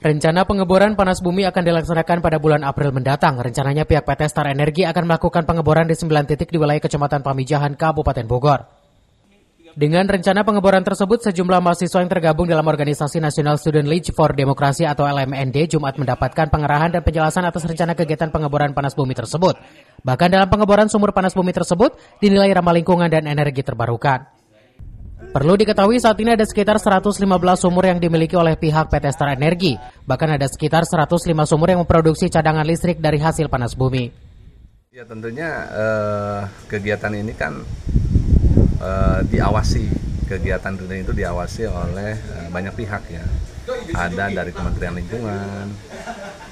Rencana pengeboran panas bumi akan dilaksanakan pada bulan April mendatang. Rencananya pihak PT Star Energi akan melakukan pengeboran di 9 titik di wilayah Kecamatan Pamijahan, Kabupaten Bogor. Dengan rencana pengeboran tersebut, sejumlah mahasiswa yang tergabung dalam Organisasi National Student League for Democracy atau LMND Jumat mendapatkan pengarahan dan penjelasan atas rencana kegiatan pengeboran panas bumi tersebut. Bahkan dalam pengeboran sumur panas bumi tersebut dinilai ramah lingkungan dan energi terbarukan. Perlu diketahui saat ini ada sekitar 115 sumur yang dimiliki oleh pihak PT Star Energi. Bahkan ada sekitar 105 sumur yang memproduksi cadangan listrik dari hasil panas bumi. Ya tentunya kegiatan ini kan diawasi, kegiatan itu diawasi oleh banyak pihak ya. Ada dari Kementerian Lingkungan,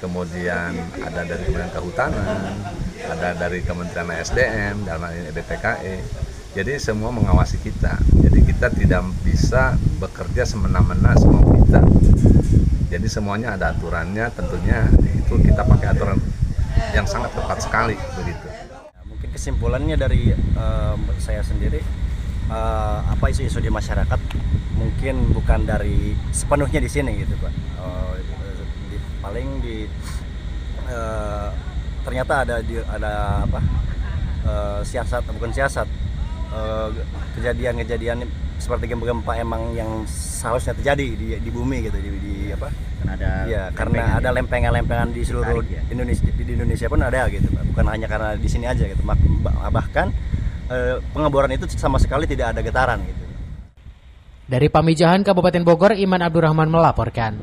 kemudian ada dari Kementerian Kehutanan, ada dari Kementerian SDM, dalam hal ini BPKE. Jadi semua mengawasi kita. Jadi kita tidak bisa bekerja semena-mena semau kita. Jadi semuanya ada aturannya, tentunya itu kita pakai aturan yang sangat tepat sekali begitu. Mungkin kesimpulannya dari saya sendiri, apa isu-isu di masyarakat mungkin bukan dari sepenuhnya di sini gitu Pak. Ternyata ada apa siasat, bukan siasat, kejadian-kejadian seperti gempa-gempa emang yang seharusnya terjadi di bumi gitu, di apa? Karena ada lempengan-lempengan di seluruh Indonesia, di Indonesia pun ada gitu, bukan hanya karena di sini aja gitu. Bahkan pengeboran itu sama sekali tidak ada getaran gitu. Dari Pamijahan, Kabupaten Bogor, Iman Abdurrahman melaporkan.